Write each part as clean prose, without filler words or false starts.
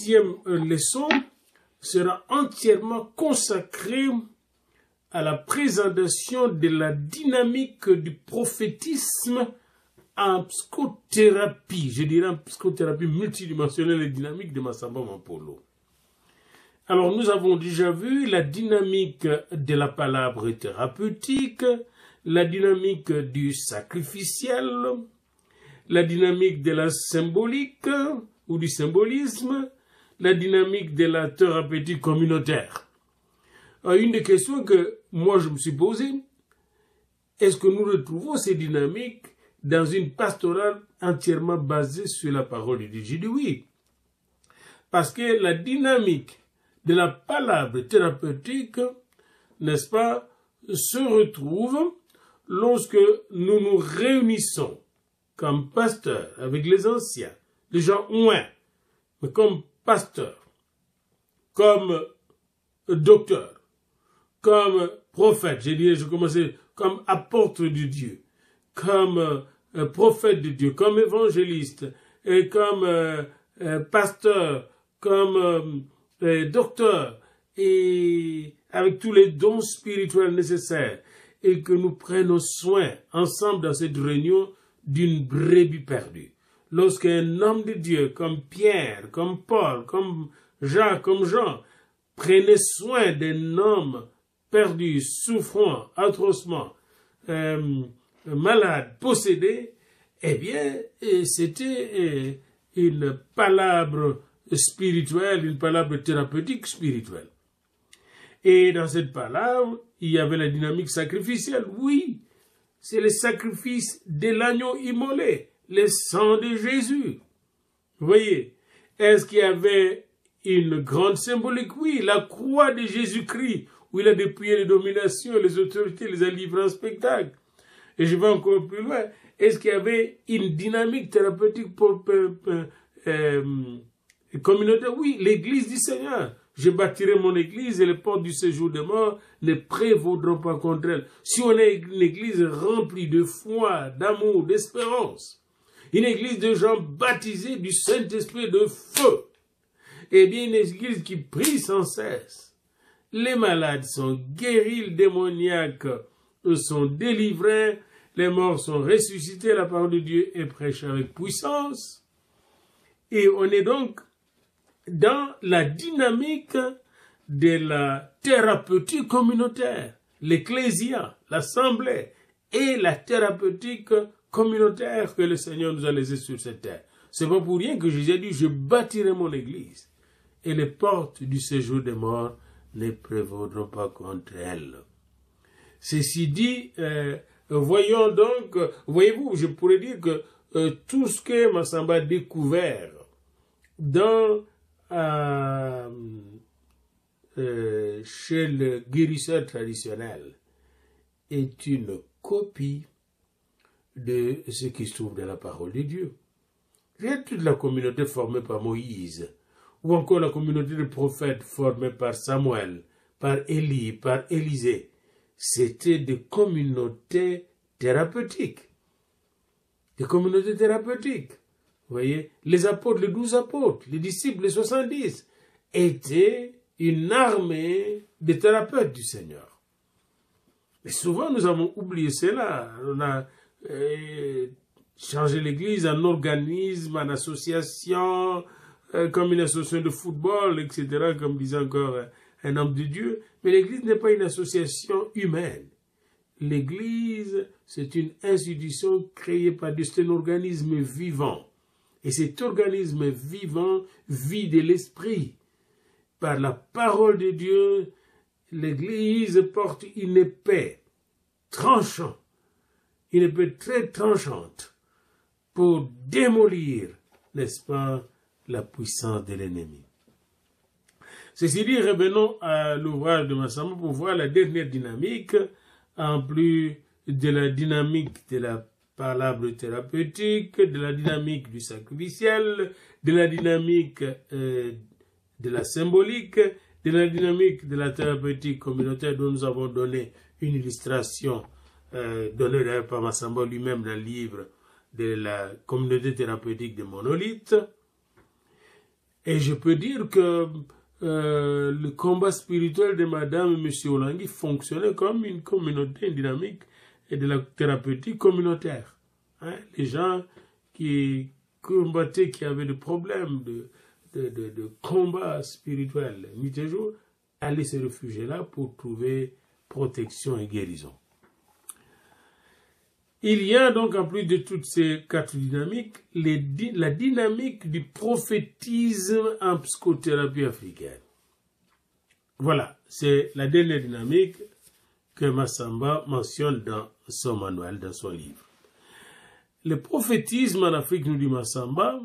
deuxième leçon sera entièrement consacrée à la présentation de la dynamique du prophétisme en psychothérapie, je dirais en psychothérapie multidimensionnelle et dynamique de Massamba Mampolo. Alors nous avons déjà vu la dynamique de la palabre thérapeutique, la dynamique du sacrificiel, la dynamique de la symbolique ou du symbolisme, la dynamique de la thérapeutique communautaire. Une des questions que moi je me suis posée, est-ce que nous retrouvons ces dynamiques dans une pastorale entièrement basée sur la parole de Dieu? J'ai dit oui. Parce que la dynamique de la palabre thérapeutique, n'est-ce pas, se retrouve lorsque nous nous réunissons comme pasteurs avec les anciens, les gens moins, mais comme pasteurs, comme docteurs, comme prophète, je commençais comme apôtre de Dieu, comme prophète de Dieu, comme évangéliste, et comme pasteur, comme docteur, et avec tous les dons spirituels nécessaires, et que nous prenions soin ensemble dans cette réunion d'une brebis perdue. Lorsqu'un homme de Dieu comme Pierre, comme Paul, comme Jacques, comme Jean, prenait soin d'un homme perdu, souffrant, atrocement, malade, possédé, eh bien, c'était une palabre spirituelle, une palabre thérapeutique spirituelle. Et dans cette palabre, il y avait la dynamique sacrificielle. Oui, c'est le sacrifice de l'agneau immolé, le sang de Jésus. Vous voyez, est-ce qu'il y avait une grande symbolique? Oui, la croix de Jésus-Christ, où il a dépouillé les dominations, les autorités, les a livrés en spectacle. Et je vais encore plus loin. Est-ce qu'il y avait une dynamique thérapeutique communautaire? Oui, l'église du Seigneur. Je bâtirai mon église et les portes du séjour des morts ne prévaudront pas contre elle. Si on est une église remplie de foi, d'amour, d'espérance, une église de gens baptisés du Saint-Esprit de feu, eh bien une église qui prie sans cesse, les malades sont guéris, les démoniaques sont délivrés, les morts sont ressuscités, la parole de Dieu est prêchée avec puissance. Et on est donc dans la dynamique de la thérapeutique communautaire, l'ecclésia, l'assemblée et la thérapeutique communautaire que le Seigneur nous a laissé sur cette terre. C'est pas pour rien que Jésus a dit, je bâtirai mon église et les portes du séjour des morts ne prévaudront pas contre elle. Ceci dit, voyons donc, voyez-vous, je pourrais dire que tout ce que Massamba a découvert dans chez le guérisseur traditionnel est une copie de ce qui se trouve dans la parole de Dieu. Regarde toute la communauté formée par Moïse, ou encore la communauté de prophètes formée par Samuel, par Élie, par Élisée. C'était des communautés thérapeutiques. Des communautés thérapeutiques. Vous voyez, les apôtres, les 12 apôtres, les disciples, les 70, étaient une armée de thérapeutes du Seigneur. Mais souvent, nous avons oublié cela. On a changé l'Église en organisme, en association, comme une association de football, etc., comme disait encore un homme de Dieu. Mais l'Église n'est pas une association humaine. L'Église, c'est une institution créée par Dieu, c'est un organisme vivant. Et cet organisme vivant vit de l'esprit. Par la parole de Dieu, l'Église porte une épée tranchante, une épée très tranchante pour démolir, n'est-ce pas, la puissance de l'ennemi. Ceci dit, revenons à l'ouvrage de Massamba pour voir la dernière dynamique, en plus de la dynamique de la palabre thérapeutique, de la dynamique du sacrificiel, de la dynamique de la symbolique, de la dynamique de la thérapeutique communautaire dont nous avons donné une illustration donnée d'ailleurs par Massamba lui-même dans le livre de la communauté thérapeutique de Monolithe. Et je peux dire que le combat spirituel de Madame et M. Olangui fonctionnait comme une communauté dynamique et de la thérapeutique communautaire. Hein? Les gens qui combattaient, qui avaient des problèmes de combat spirituel nuit et jour, allaient se réfugier là pour trouver protection et guérison. Il y a donc, en plus de toutes ces quatre dynamiques, la dynamique du prophétisme en psychothérapie africaine. Voilà, c'est la dernière dynamique que Massamba mentionne dans son manuel, dans son livre. Le prophétisme en Afrique, nous dit Massamba,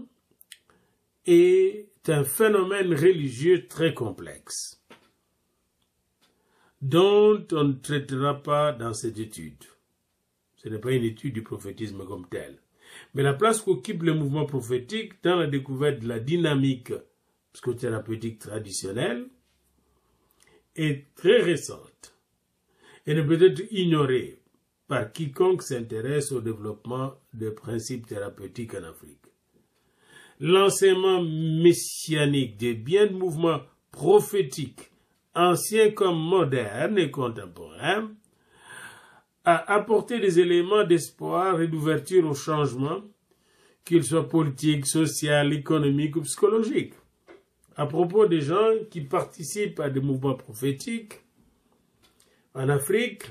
est un phénomène religieux très complexe, dont on ne traitera pas dans cette étude. Ce n'est pas une étude du prophétisme comme tel. Mais la place qu'occupe le mouvement prophétique dans la découverte de la dynamique psychothérapeutique traditionnelle est très récente et ne peut être ignorée par quiconque s'intéresse au développement des principes thérapeutiques en Afrique. L'enseignement messianique des biens de mouvements prophétiques, anciens comme modernes et contemporains, a apporté des éléments d'espoir et d'ouverture au changement, qu'ils soient politiques, sociaux, économiques ou psychologiques. À propos des gens qui participent à des mouvements prophétiques en Afrique,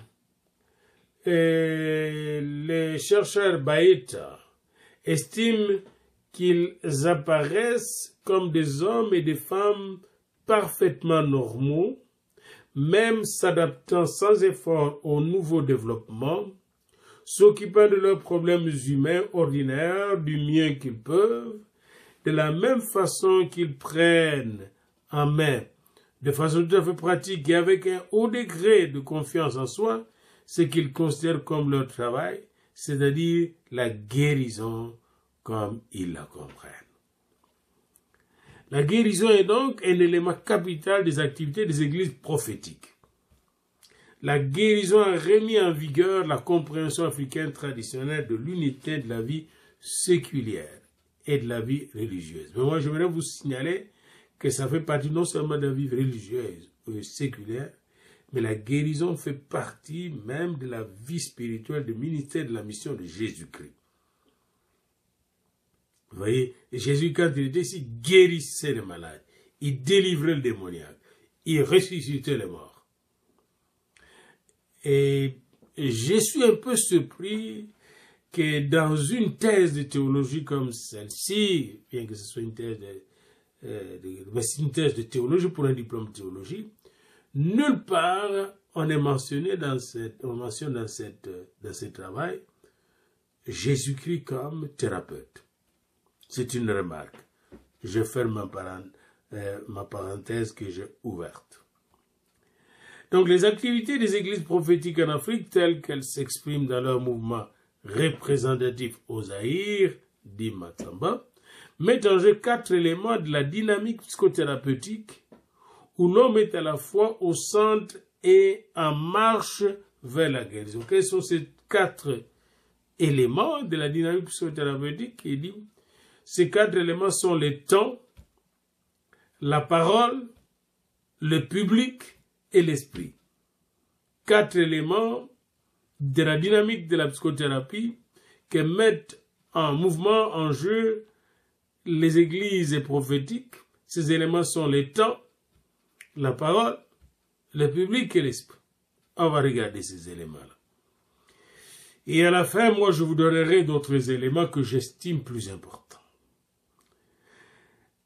les chercheurs Baïta estiment qu'ils apparaissent comme des hommes et des femmes parfaitement normaux, même s'adaptant sans effort au nouveau développement, s'occupant de leurs problèmes humains ordinaires du mieux qu'ils peuvent, de la même façon qu'ils prennent en main, de façon tout à fait pratique et avec un haut degré de confiance en soi, ce qu'ils considèrent comme leur travail, c'est-à-dire la guérison comme ils la comprennent. La guérison est donc un élément capital des activités des églises prophétiques. La guérison a remis en vigueur la compréhension africaine traditionnelle de l'unité de la vie séculière et de la vie religieuse. Mais moi, j'aimerais vous signaler que ça fait partie non seulement de la vie religieuse ou séculière, mais la guérison fait partie même de la vie spirituelle, du ministère de la mission de Jésus-Christ. Vous voyez, Jésus, quand il était ici, guérissait les malades, il délivrait le démoniaque, il ressuscitait les morts. Et je suis un peu surpris que dans une thèse de théologie comme celle-ci, bien que ce soit une thèse de théologie pour un diplôme de théologie, nulle part on est mentionné mentionne dans ce travail Jésus-Christ comme thérapeute. C'est une remarque. Je ferme ma parenthèse que j'ai ouverte. Donc les activités des églises prophétiques en Afrique, telles qu'elles s'expriment dans leur mouvement représentatif au Zaïre, dit Massamba, mettent en jeu 4 éléments de la dynamique psychothérapeutique où l'homme est à la fois au centre et en marche vers la guérison. Quels sont ces 4 éléments de la dynamique psychothérapeutique? Il dit, ces 4 éléments sont le temps, la parole, le public et l'esprit. 4 éléments de la dynamique de la psychothérapie que mettent en mouvement, en jeu, les églises prophétiques. Ces éléments sont le temps, la parole, le public et l'esprit. On va regarder ces éléments-là. Et à la fin, moi, je vous donnerai d'autres éléments que j'estime plus importants.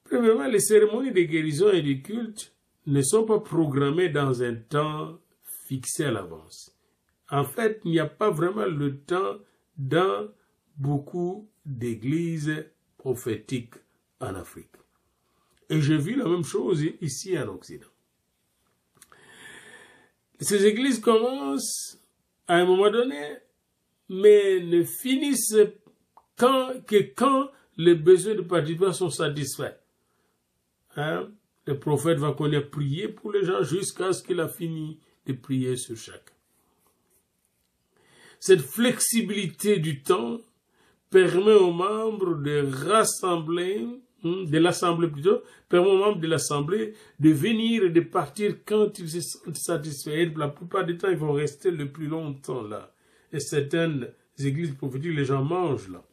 Premièrement, les cérémonies de guérison et de culte ne sont pas programmées dans un temps fixé à l'avance. En fait, il n'y a pas vraiment le temps dans beaucoup d'églises prophétiques en Afrique. Et j'ai vu la même chose ici en Occident. Ces églises commencent à un moment donné, mais ne finissent que quand les besoins de participants sont satisfaits. Hein? Le prophète va connaître prier pour les gens jusqu'à ce qu'il a fini de prier sur chacun. Cette flexibilité du temps permet aux membres de rassembler de l'Assemblée plutôt, permet aux membres de l'Assemblée de venir et de partir quand ils se sentent satisfaits. La plupart du temps, ils vont rester le plus longtemps là. Et certaines églises prophétiques, les gens mangent là.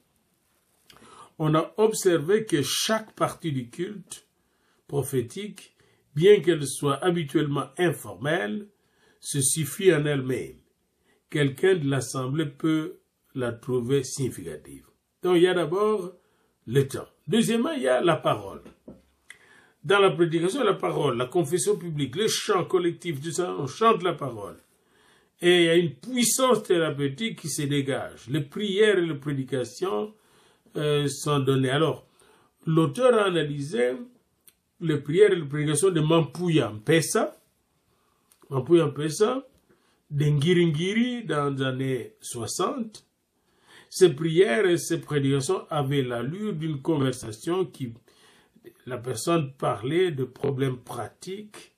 On a observé que chaque partie du culte prophétique, bien qu'elle soit habituellement informelle, se suffit en elle-même. Quelqu'un de l'Assemblée peut la trouver significative. Donc il y a d'abord le temps. Deuxièmement, il y a la parole. Dans la prédication, la parole, la confession publique, le chant collectif, tout ça, on chante la parole. Et il y a une puissance thérapeutique qui se dégage. Les prières et les prédications sont données. Alors, l'auteur a analysé les prières et les prédications de Mampuya Mpessa, de Ngiri dans les années 60. Ces prières et ces prédications avaient l'allure d'une conversation qui, la personne parlait de problèmes pratiques,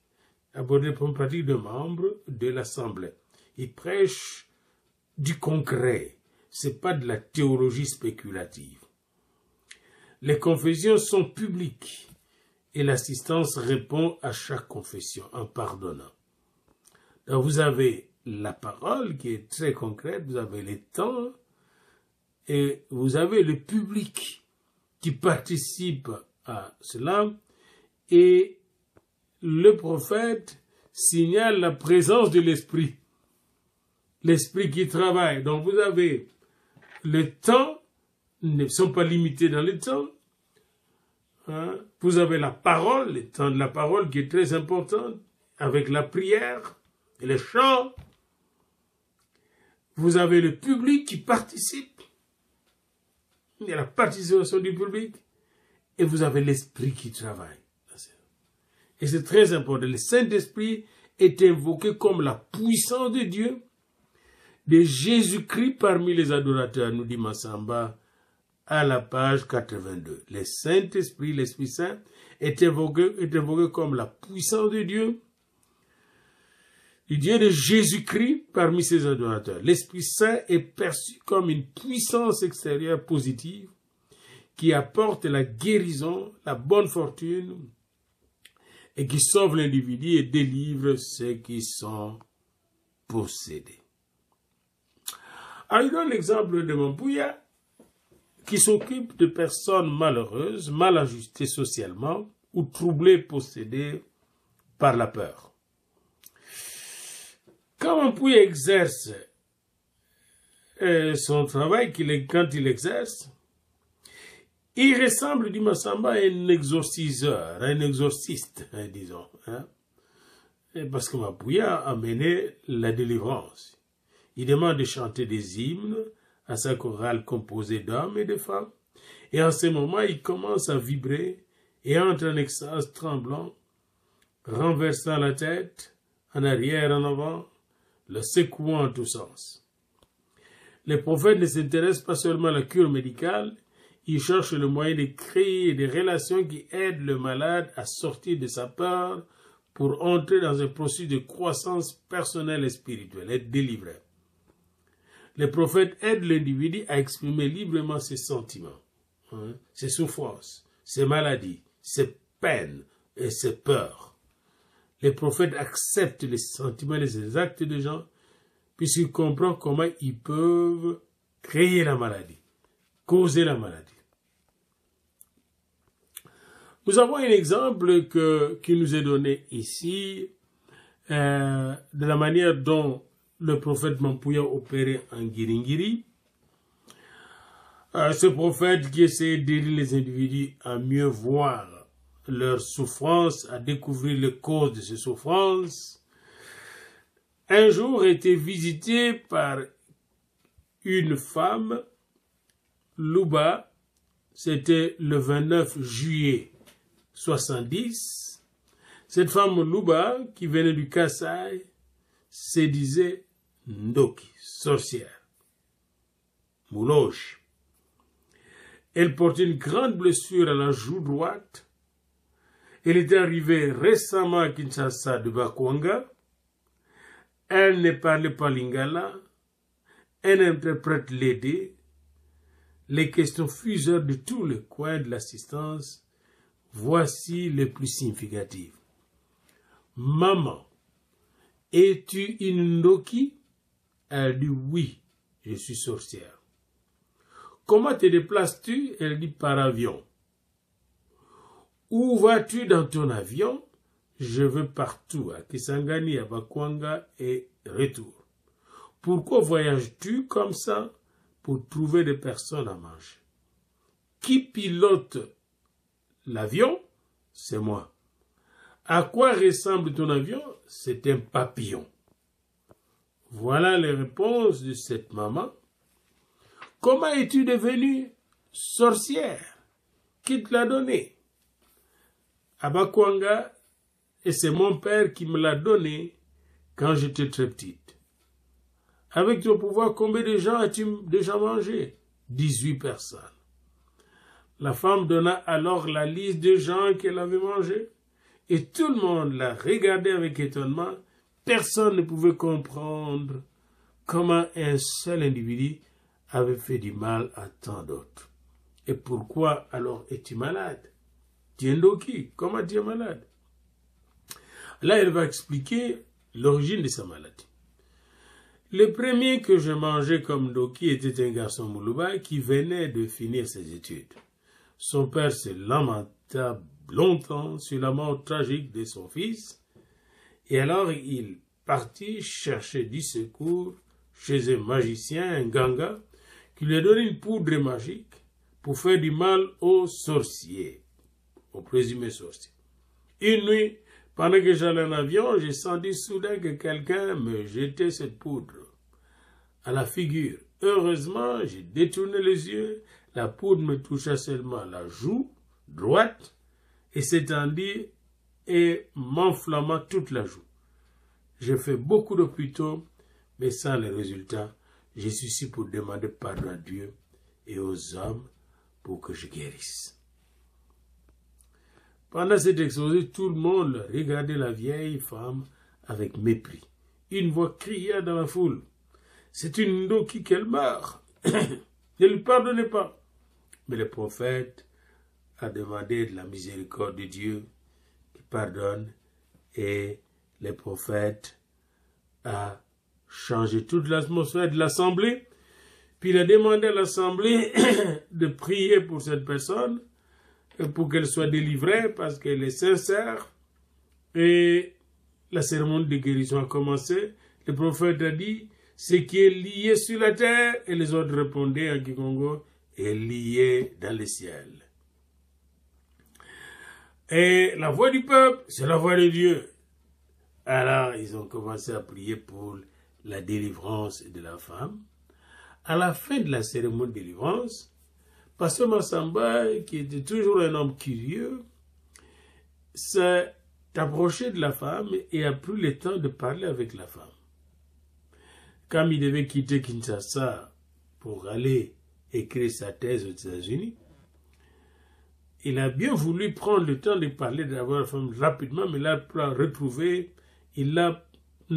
abordait les problèmes pratiques de membres de l'Assemblée. Il prêche du concret, c'est pas de la théologie spéculative. Les confessions sont publiques et l'assistance répond à chaque confession en pardonnant. Donc vous avez la parole qui est très concrète, vous avez les temps et vous avez le public qui participe à cela et le prophète signale la présence de l'esprit. L'esprit qui travaille. Donc vous avez le temps, ne sont pas limités dans le temps. Vous avez la parole, le temps de la parole qui est très important, avec la prière et le chant. Vous avez le public qui participe. Il y a la participation du public. Et vous avez l'esprit qui travaille. Et c'est très important. Le Saint-Esprit est invoqué comme la puissance de Dieu, de Jésus-Christ parmi les adorateurs, nous dit Massamba à la page 82. Le Saint-Esprit, l'Esprit Saint, est invoqué comme la puissance de Dieu, du Dieu de Jésus-Christ parmi ses adorateurs. L'Esprit Saint est perçu comme une puissance extérieure positive qui apporte la guérison, la bonne fortune et qui sauve l'individu et délivre ceux qui sont possédés. Alors, il donne l'exemple de Mampuya qui s'occupe de personnes malheureuses, mal ajustées socialement ou troublées, possédées par la peur. Quand Mampuya exerce son travail, quand il exerce, il ressemble, dit Massamba, à un exorciseur, à un exorciste, disons. Parce que Mampuya a mené la délivrance. Il demande de chanter des hymnes à sa chorale composée d'hommes et de femmes. Et en ce moment, il commence à vibrer et entre en extase tremblant, renversant la tête, en arrière, en avant, le secouant en tous sens. Les prophètes ne s'intéressent pas seulement à la cure médicale, ils cherchent le moyen de créer des relations qui aident le malade à sortir de sa peur pour entrer dans un processus de croissance personnelle et spirituelle, être délivré. Les prophètes aident l'individu à exprimer librement ses sentiments, ses souffrances, ses maladies, ses peines et ses peurs. Les prophètes acceptent les sentiments et les actes des gens puisqu'ils comprennent comment ils peuvent créer la maladie, causer la maladie. Nous avons un exemple qui nous est donné ici de la manière dont le prophète Mampuya opérait en Ngiringiri. Ce prophète qui essayait d'aider les individus à mieux voir leurs souffrances, à découvrir les causes de ces souffrances, un jour était visité par une femme, Luba, c'était le 29 juillet 70. Cette femme Luba, qui venait du Kasaï, se disait Ndoki, sorcière, Mouloche. Elle portait une grande blessure à la joue droite. Elle était arrivée récemment à Kinshasa de Bakwanga. Elle ne parlait pas lingala. Un interprète l'aidait. Les questions fusèrent de tous les coins de l'assistance Voici les plus significatives. Maman, es-tu une Ndoki? Elle dit oui, je suis sorcière. Comment te déplaces-tu? Elle dit par avion. Où vas-tu dans ton avion? Je vais partout, à Kisangani, à Bakwanga et retour. Pourquoi voyages-tu comme ça? Pour trouver des personnes à manger. Qui pilote l'avion? C'est moi. À quoi ressemble ton avion? C'est un papillon. Voilà les réponses de cette maman. Comment es-tu devenue sorcière? Qui te l'a donné? À Bakwanga, et c'est mon père qui me l'a donné quand j'étais très petite. Avec ton pouvoir, combien de gens as-tu déjà mangé? 18 personnes. La femme donna alors la liste de gens qu'elle avait mangés, et tout le monde la regardait avec étonnement. Personne ne pouvait comprendre comment un seul individu avait fait du mal à tant d'autres. Et pourquoi alors es-tu malade? Tu es Ndoki, comment tu es malade? Là, elle va expliquer l'origine de sa maladie. Le premier que je mangeais comme Ndoki était un garçon Moulouba qui venait de finir ses études. Son père se lamenta longtemps sur la mort tragique de son fils, et alors il partit chercher du secours chez un magicien, un ganga, qui lui a donné une poudre magique pour faire du mal aux sorciers, aux présumés sorciers. Une nuit, pendant que j'allais en avion, j'ai senti soudain que quelqu'un me jetait cette poudre à la figure. Heureusement, j'ai détourné les yeux, la poudre me toucha seulement la joue droite et s'étendit et m'enflamma toute la joue. J'ai fait beaucoup d'hôpitaux, mais sans les résultats, je suis ici pour demander pardon à Dieu et aux hommes pour que je guérisse. Pendant cet exposé, tout le monde regardait la vieille femme avec mépris. Une voix cria dans la foule. C'est une Ndoki qu'elle meurt. Ne lui pardonnez pas. Mais le prophète a demandé de la miséricorde de Dieu qui pardonne, et le prophète a changé toute l'atmosphère de l'assemblée. Puis il a demandé à l'assemblée de prier pour cette personne, pour qu'elle soit délivrée parce qu'elle est sincère. Et la cérémonie de guérison a commencé. Le prophète a dit, ce qui est lié sur la terre, et les autres répondaient en Kikongo, est lié dans le ciel. Et la voix du peuple, c'est la voix de Dieu. Alors, ils ont commencé à prier pour la délivrance de la femme. À la fin de la cérémonie de délivrance, Pasteur Massamba, qui était toujours un homme curieux, s'est approché de la femme et a pris le temps de parler avec la femme. Comme il devait quitter Kinshasa pour aller écrire sa thèse aux États-Unis, il a bien voulu prendre le temps de parler d'avoir la femme rapidement, mais là, pour la retrouver, il n'a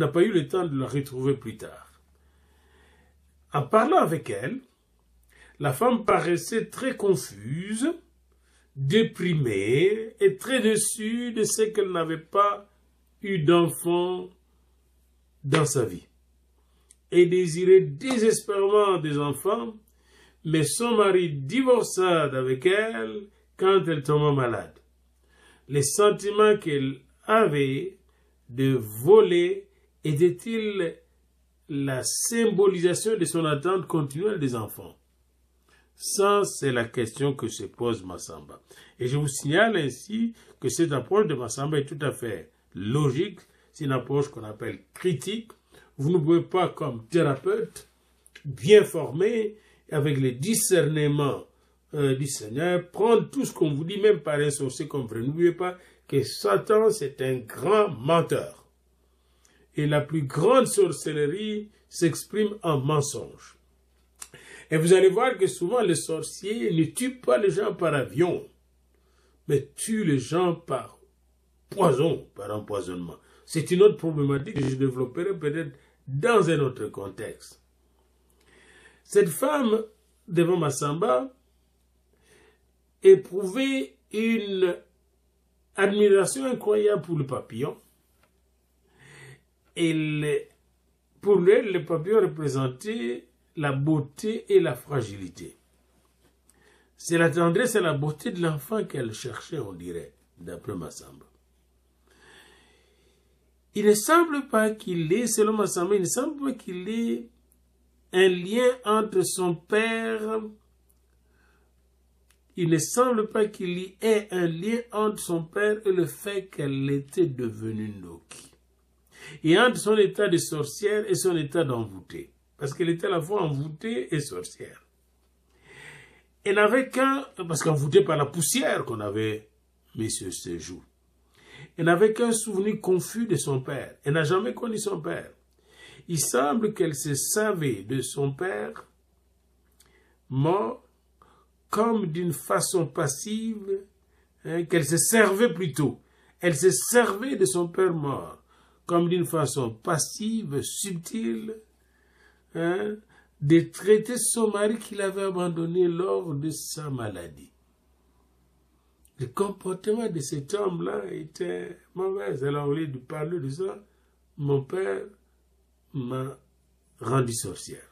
pas eu le temps de la retrouver plus tard. En parlant avec elle, la femme paraissait très confuse, déprimée et très déçue de ce qu'elle n'avait pas eu d'enfant dans sa vie. Elle désirait désespérément des enfants, mais son mari divorça d'avec elle quand elle tomba malade. Les sentiments qu'elle avait de voler était-il la symbolisation de son attente continuelle des enfants? Ça, c'est la question que se pose Massamba. Et je vous signale ainsi que cette approche de Massamba est tout à fait logique. C'est une approche qu'on appelle critique. Vous ne pouvez pas, comme thérapeute, bien formé, avec le discernement du Seigneur, prendre tout ce qu'on vous dit, même par un sorcier comme vrai. N'oubliez pas que Satan, c'est un grand menteur. Et la plus grande sorcellerie s'exprime en mensonge. Et vous allez voir que souvent les sorciers ne tuent pas les gens par avion, mais tuent les gens par poison, par empoisonnement. C'est une autre problématique que je développerai peut-être dans un autre contexte. Cette femme, devant Massamba, éprouvait une admiration incroyable pour le papillon. Pour lui, le papillon représentait la beauté et la fragilité. C'est la tendresse et la beauté de l'enfant qu'elle cherchait, on dirait, d'après Massamba. Il ne semble pas qu'il ait, selon Massamba, il ne semble pas qu'il ait un lien entre son père. Il ne semble pas qu'il y ait un lien entre son père et le fait qu'elle était devenue Ndoki. Et entre son état de sorcière et son état d'envoûtée. Parce qu'elle était à la fois envoûtée et sorcière. Elle n'avait parce qu'envoûtée par la poussière qu'on avait mis sur ses joues. Elle n'avait qu'un souvenir confus de son père. Elle n'a jamais connu son père. Il semble qu'elle se savait de son père mort comme d'une façon passive, qu'elle se servait plutôt. Elle se servait de son père mort comme d'une façon passive, subtile, de traiter son mari qu'il avait abandonné lors de sa maladie. Le comportement de cet homme-là était mauvais. Alors, au lieu de parler de ça, mon père m'a rendu sorcière.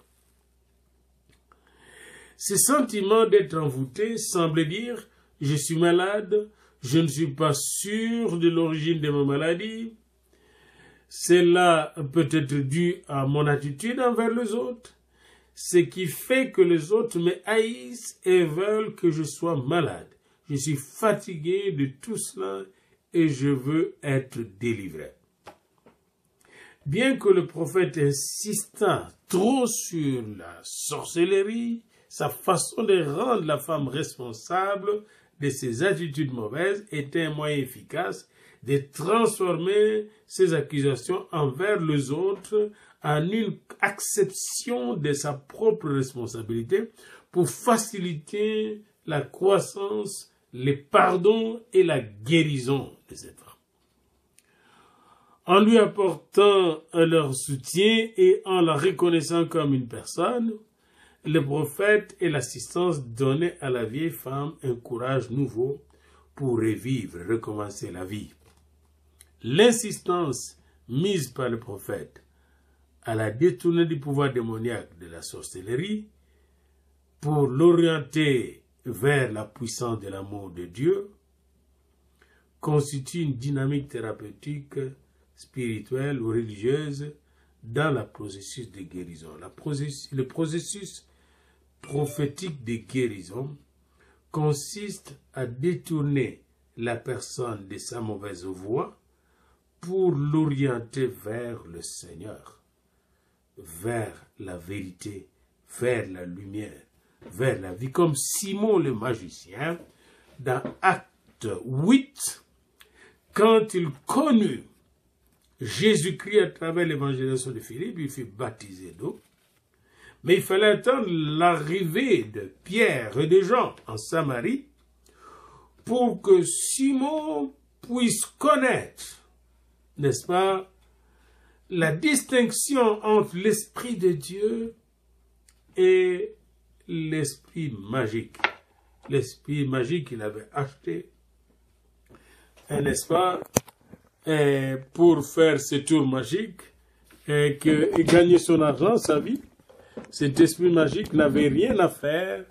Ce sentiment d'être envoûté semble dire « je suis malade, je ne suis pas sûr de l'origine de ma maladie, cela peut être dû à mon attitude envers les autres, ce qui fait que les autres me haïssent et veulent que je sois malade. Je suis fatigué de tout cela et je veux être délivré. » Bien que le prophète insista trop sur la sorcellerie, sa façon de rendre la femme responsable de ses attitudes mauvaises était un moyen efficace de transformer ses accusations envers les autres en une acception de sa propre responsabilité pour faciliter la croissance, le pardon et la guérison de cette femme. En lui apportant leur soutien et en la reconnaissant comme une personne, le prophète et l'assistance donnaient à la vieille femme un courage nouveau pour revivre, recommencer la vie. L'insistance mise par le prophète à la détourner du pouvoir démoniaque de la sorcellerie pour l'orienter vers la puissance de l'amour de Dieu constitue une dynamique thérapeutique, spirituelle ou religieuse dans le processus de guérison. Le processus prophétique de guérison consiste à détourner la personne de sa mauvaise voie pour l'orienter vers le Seigneur, vers la vérité, vers la lumière, vers la vie. Comme Simon le magicien, dans Acte 8, quand il connut Jésus-Christ à travers l'évangélisation de Philippe, il fut baptisé d'eau. Mais il fallait attendre l'arrivée de Pierre et de Jean en Samarie pour que Simon puisse connaître, n'est-ce pas, la distinction entre l'Esprit de Dieu et l'esprit magique. L'esprit magique qu'il avait acheté, n'est-ce pas, pour faire ce tour magique et gagner son argent, sa vie. Cet esprit magique n'avait rien à faire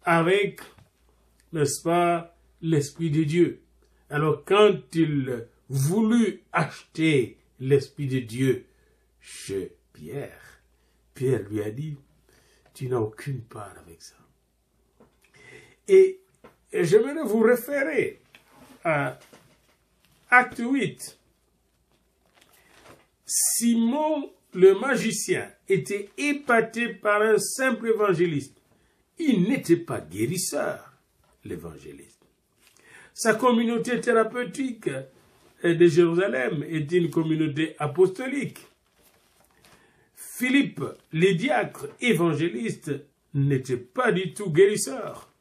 avec, n'est-ce pas, l'Esprit de Dieu. Alors quand il voulut acheter l'Esprit de Dieu chez Pierre, Pierre lui a dit, tu n'as aucune part avec ça. Et j'aimerais vous référer à Acte 8. Simon le magicien était épaté par un simple évangéliste. Il n'était pas guérisseur, l'évangéliste. Sa communauté thérapeutique de Jérusalem était une communauté apostolique. Philippe, le diacre évangéliste, n'était pas du tout guérisseur.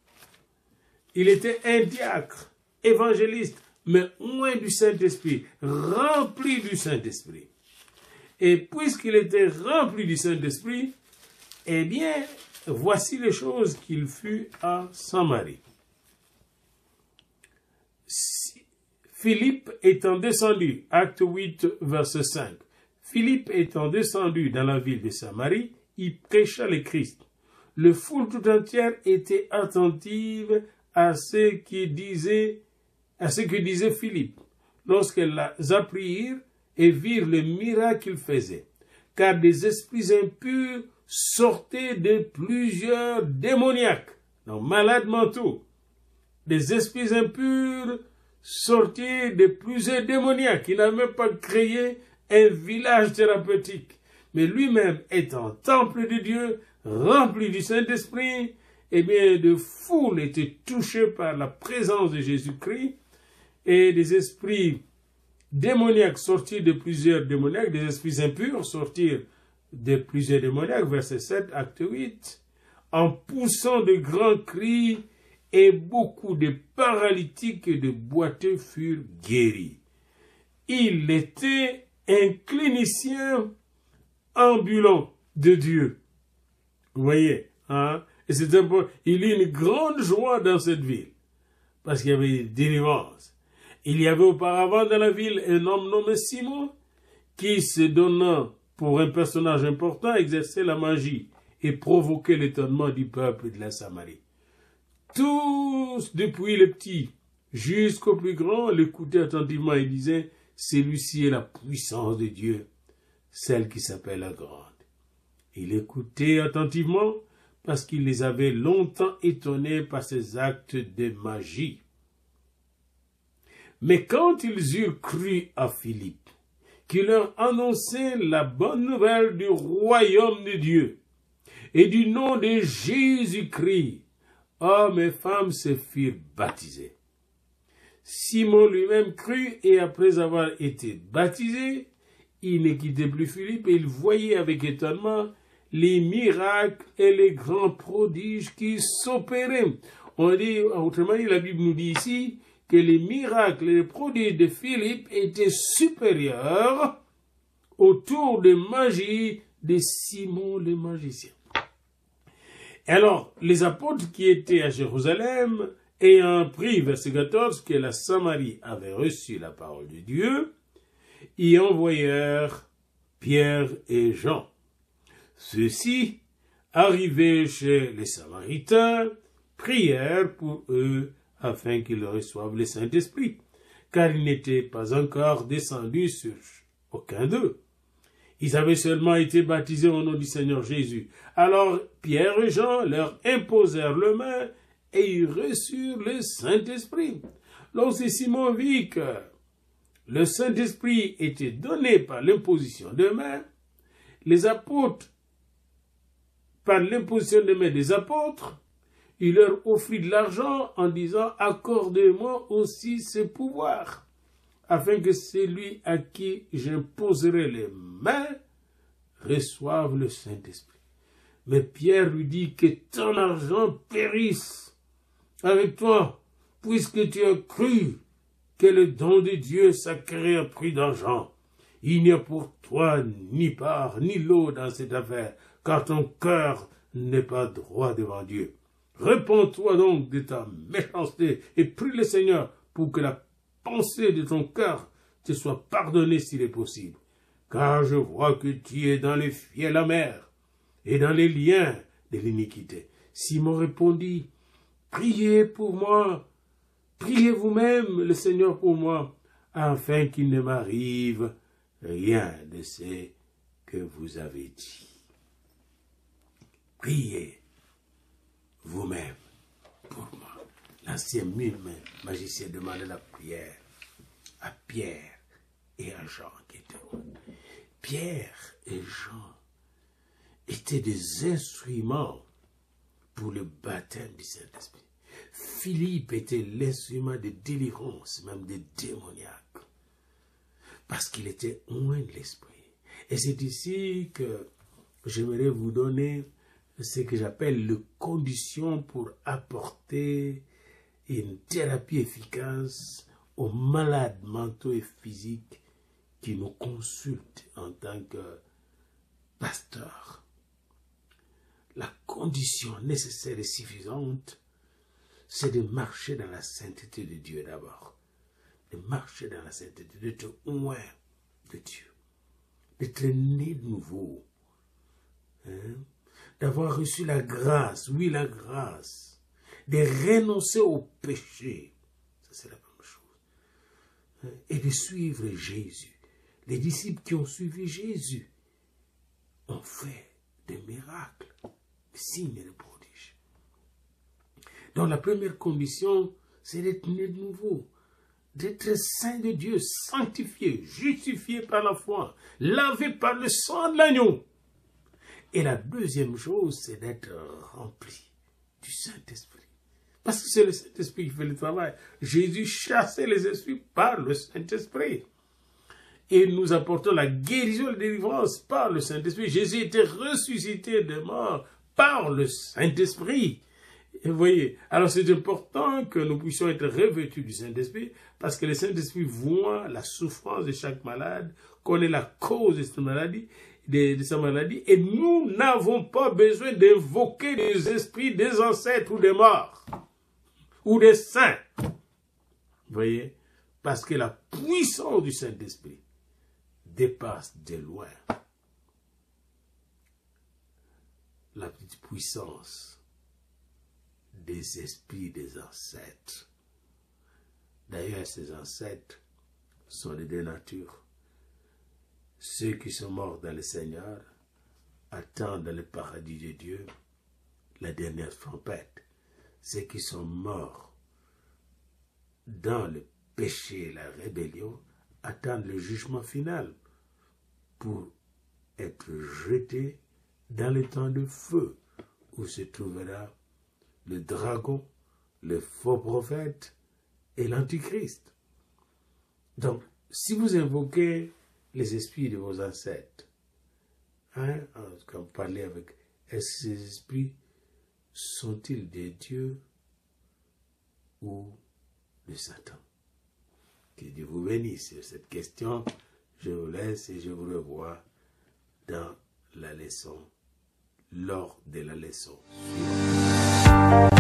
Il était un diacre évangéliste, mais loin du Saint-Esprit, rempli du Saint-Esprit. Et puisqu'il était rempli du Saint-Esprit, eh bien, voici les choses qu'il fut à Samarie. Philippe étant descendu, acte 8, verset 5, Philippe étant descendu dans la ville de Samarie, il prêcha le Christ. Le foule tout entière était attentive à ce que disait Philippe, lorsqu'elles apprirent et virent le miracle qu'il faisait. Car des esprits impurs sortaient de plusieurs démoniaques, donc malades mentaux. Des esprits impurs sortaient de plusieurs démoniaques. Il n'a même pas créé un village thérapeutique. Mais lui-même étant temple de Dieu, rempli du Saint-Esprit, eh bien, de foules étaient touchées par la présence de Jésus-Christ, et des esprits démoniaques sortis de plusieurs démoniaques, des esprits impurs sortirent de plusieurs démoniaques, verset 7, acte 8, en poussant de grands cris, et beaucoup de paralytiques et de boiteux furent guéris. Il était un clinicien ambulant de Dieu. Vous voyez, hein? Et c'est important. Il y a une grande joie dans cette ville, parce qu'il y avait une délivrance. Il y avait auparavant dans la ville un homme nommé Simon, qui, se donnant pour un personnage important, exerçait la magie et provoquait l'étonnement du peuple de la Samarie. Tous, depuis le petit jusqu'au plus grand, l'écoutaient attentivement et disaient, celui-ci est la puissance de Dieu, celle qui s'appelle la grande. Il écoutait attentivement parce qu'il les avait longtemps étonnés par ses actes de magie. Mais quand ils eurent cru à Philippe, qui leur annonçait la bonne nouvelle du royaume de Dieu et du nom de Jésus-Christ, hommes et femmes se firent baptisés. Simon lui-même crut et après avoir été baptisé, il ne quittait plus Philippe et il voyait avec étonnement les miracles et les grands prodiges qui s'opéraient. On dit, autrement dit, la Bible nous dit ici que les miracles et les prodiges de Philippe étaient supérieurs au tour de magie de Simon le magicien. Et alors, les apôtres qui étaient à Jérusalem, ayant appris, verset 14, que la Samarie avait reçu la parole de Dieu, y envoyèrent Pierre et Jean. Ceux-ci, arrivés chez les Samaritains, prièrent pour eux afin qu'ils reçoivent le Saint-Esprit, car il n'était pas encore descendu sur aucun d'eux. Ils avaient seulement été baptisés au nom du Seigneur Jésus. Alors Pierre et Jean leur imposèrent le main et ils reçurent le Saint-Esprit. Lorsque Simon vit que le Saint-Esprit était donné par l'imposition de main, les apôtres, par l'imposition de main des apôtres, il leur offrit de l'argent en disant « Accordez-moi aussi ce pouvoir, afin que celui à qui j'imposerai les mains reçoive le Saint-Esprit. » Mais Pierre lui dit « Que ton argent périsse avec toi, puisque tu as cru que le don de Dieu s'acquiert à prix d'argent. Il n'y a pour toi ni part ni lot dans cette affaire, car ton cœur n'est pas droit devant Dieu. Réponds-toi donc de ta méchanceté et prie le Seigneur pour que la pensée de ton cœur te soit pardonnée s'il est possible. Car je vois que tu es dans les fiels amers et dans les liens de l'iniquité. » Simon répondit, « Priez pour moi, priez vous-même le Seigneur pour moi, afin qu'il ne m'arrive rien de ce que vous avez dit. » Priez vous-même pour moi. L'ancien magicien demandait la prière à Pierre et à Jean qui étaient où. Pierre et Jean étaient des instruments pour le baptême du Saint-Esprit. Philippe était l'instrument de délivrance, même des démoniaques, parce qu'il était loin de l'esprit. Et c'est ici que j'aimerais vous donner ce que j'appelle les conditions pour apporter une thérapie efficace aux malades mentaux et physiques qui nous consultent en tant que pasteur. La condition nécessaire et suffisante, c'est de marcher dans la sainteté de Dieu d'abord. de marcher dans la sainteté, d'être loin de Dieu, d'être né de nouveau, hein? D'avoir reçu la grâce, oui la grâce, de renoncer au péché, ça c'est la première chose, hein? Et de suivre Jésus. Les disciples qui ont suivi Jésus ont fait des miracles, des signes et des prodiges. Donc la première condition, c'est d'être né de nouveau, d'être saint de Dieu, sanctifié, justifié par la foi, lavé par le sang de l'agneau. Et la deuxième chose, c'est d'être rempli du Saint-Esprit. Parce que c'est le Saint-Esprit qui fait le travail. Jésus chassait les esprits par le Saint-Esprit. Et nous apportons la guérison et la délivrance par le Saint-Esprit. Jésus était ressuscité de mort par le Saint-Esprit. Et vous voyez, alors c'est important que nous puissions être revêtus du Saint-Esprit, parce que le Saint-Esprit voit la souffrance de chaque malade, connaît la cause de sa maladie, et nous n'avons pas besoin d'invoquer des esprits des ancêtres ou des morts, ou des saints. Vous voyez, parce que la puissance du Saint-Esprit dépasse de loin la petite puissance des esprits des ancêtres. D'ailleurs, ces ancêtres sont de deux natures. Ceux qui sont morts dans le Seigneur attendent dans le paradis de Dieu la dernière trompette. Ceux qui sont morts dans le péché et la rébellion attendent le jugement final pour être jetés dans le temps de feu où se trouvera le dragon, le faux prophète et l'antichrist. Donc, si vous invoquez les esprits de vos ancêtres, hein, quand vous parlez avec, est-ce que ces esprits sont-ils des dieux ou de Satan? Que Dieu vous bénisse sur cette question. Je vous laisse et je vous revois dans la leçon, lors de la leçon suivante.